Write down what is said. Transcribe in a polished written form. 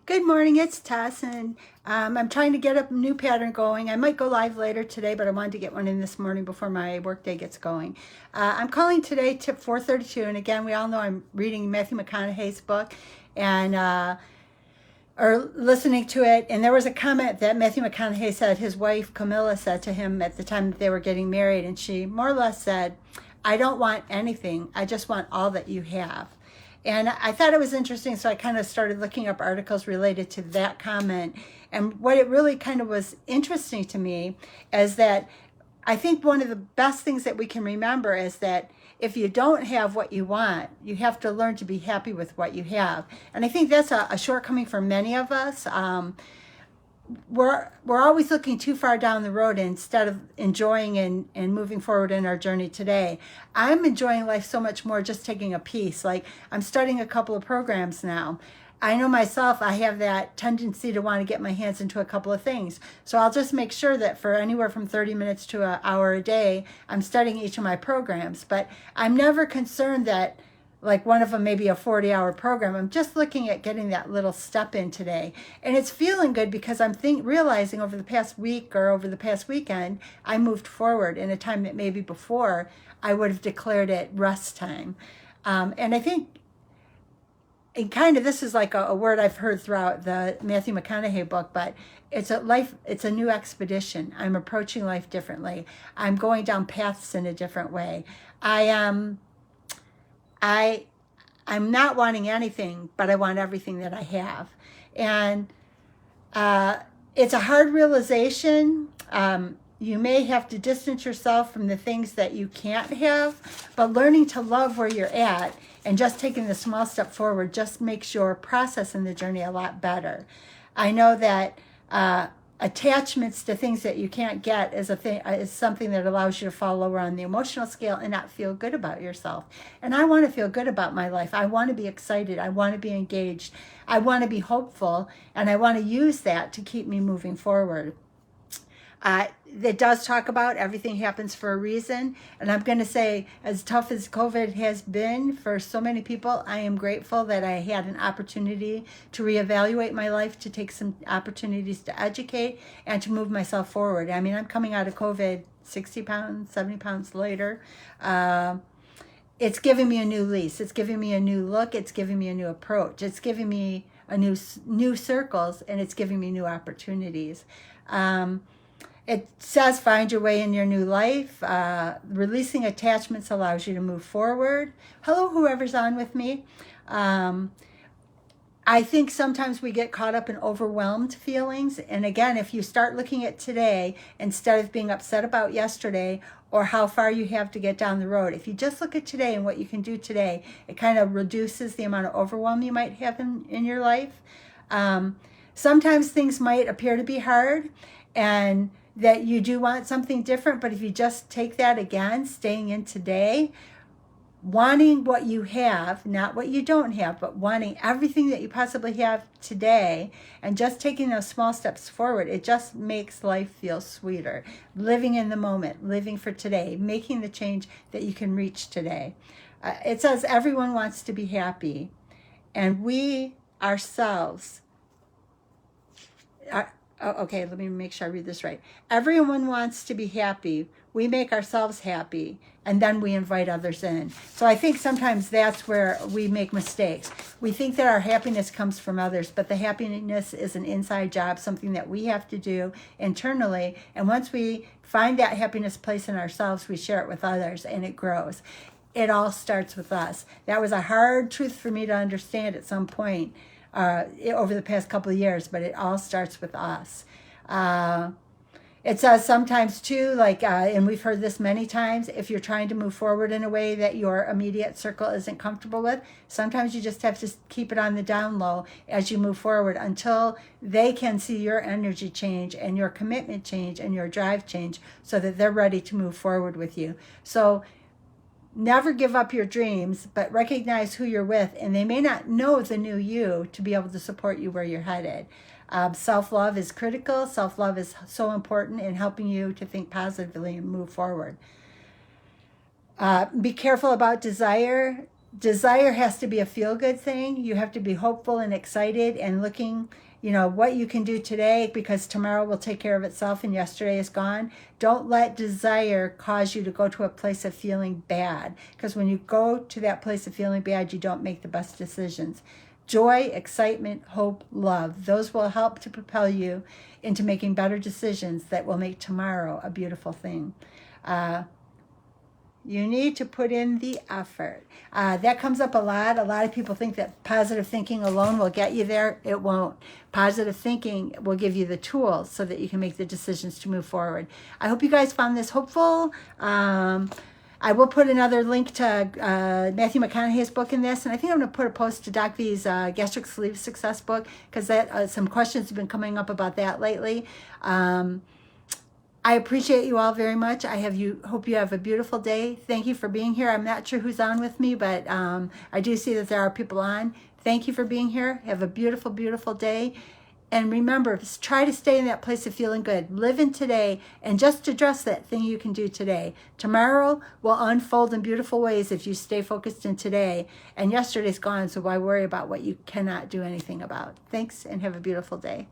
Good morning, it's Tess, and I'm trying to get a new pattern going. I might go live later today, but I wanted to get one in this morning before my workday gets going. I'm calling today tip 432, and again, we all know I'm reading Matthew McConaughey's book and or listening to it, and there was a comment that Matthew McConaughey said his wife Camilla said to him at the time that they were getting married, and she more or less said, "I don't want anything, I just want all that you have." And I thought it was interesting, so I kind of started looking up articles related to that comment. And what it really kind of was interesting to me is that I think one of the best things that we can remember is that if you don't have what you want, you have to learn to be happy with what you have. And I think that's a shortcoming for many of us. We're always looking too far down the road instead of enjoying and moving forward in our journey today. I'm enjoying life so much more just taking a piece. Like, I'm starting a couple of programs now. I know myself, I have that tendency to want to get my hands into a couple of things. So I'll just make sure that for anywhere from 30 minutes to an hour a day, I'm studying each of my programs. But I'm never concerned that like one of them may be a 40-hour program. I'm just looking at getting that little step in today. And it's feeling good because I'm realizing over the past week or over the past weekend, I moved forward in a time that maybe before I would have declared it rest time. And I think, and kind of this is like a word I've heard throughout the Matthew McConaughey book, but it's a new expedition. I'm approaching life differently. I'm going down paths in a different way. I'm not wanting anything, but I want everything that I have. And it's a hard realization. You may have to distance yourself from the things that you can't have, but learning to love where you're at and just taking the small step forward just makes your process in the journey a lot better. I know that attachments to things that you can't get is something that allows you to fall lower on the emotional scale and not feel good about yourself. And I want to feel good about my life. I want to be excited. I want to be engaged. I want to be hopeful, and I want to use that to keep me moving forward. It does talk about everything happens for a reason. And I'm going to say, as tough as COVID has been for so many people, I am grateful that I had an opportunity to reevaluate my life, to take some opportunities to educate and to move myself forward. I mean, I'm coming out of COVID 60 pounds, 70 pounds later. It's giving me a new lease. It's giving me a new look. It's giving me a new approach. It's giving me a new circles, and it's giving me new opportunities. It says find your way in your new life. Releasing attachments allows you to move forward. Hello, whoever's on with me. I think sometimes we get caught up in overwhelmed feelings. And again, if you start looking at today instead of being upset about yesterday or how far you have to get down the road, if you just look at today and what you can do today, it kind of reduces the amount of overwhelm you might have in your life. Sometimes things might appear to be hard and that you do want something different, but if you just take that again, staying in today, wanting what you have, not what you don't have, but wanting everything that you possibly have today, and just taking those small steps forward, it just makes life feel sweeter. Living in the moment, living for today, making the change that you can reach today. It says everyone wants to be happy, and we ourselves are. Oh, okay, let me make sure I read this right. Everyone wants to be happy. We make ourselves happy, and then we invite others in. So I think sometimes that's where we make mistakes. We think that our happiness comes from others, but the happiness is an inside job, something that we have to do internally. And once we find that happiness place in ourselves, we share it with others, and it grows. It all starts with us. That was a hard truth for me to understand at some point. Over the past couple of years, but it all starts with us. It says sometimes too, like, and we've heard this many times, if you're trying to move forward in a way that your immediate circle isn't comfortable with, sometimes you just have to keep it on the down low as you move forward until they can see your energy change and your commitment change and your drive change so that they're ready to move forward with you. So never give up your dreams, but recognize who you're with, and they may not know the new you to be able to support you where you're headed. Self-love is critical. Self-love is so important in helping you to think positively and move forward. Be careful about desire. Desire has to be a feel-good thing. You have to be hopeful and excited and looking, what you can do today, because tomorrow will take care of itself and yesterday is gone. Don't let desire cause you to go to a place of feeling bad, because when you go to that place of feeling bad, you don't make the best decisions. Joy, excitement, hope, love, those will help to propel you into making better decisions that will make tomorrow a beautiful thing. You need to put in the effort. That comes up a lot. A lot of people think that positive thinking alone will get you there. It won't. Positive thinking will give you the tools so that you can make the decisions to move forward. I hope you guys found this hopeful. I will put another link to Matthew McConaughey's book in this, and I think I'm going to put a post to Doc V's Gastric Sleeve Success book, because some questions have been coming up about that lately. I appreciate you all very much. Hope you have a beautiful day. Thank you for being here. I'm not sure who's on with me, but I do see that there are people on. Thank you for being here. Have a beautiful, beautiful day. And remember, try to stay in that place of feeling good. Live in today and just address that thing you can do today. Tomorrow will unfold in beautiful ways if you stay focused in today. And yesterday's gone, so why worry about what you cannot do anything about? Thanks, and have a beautiful day.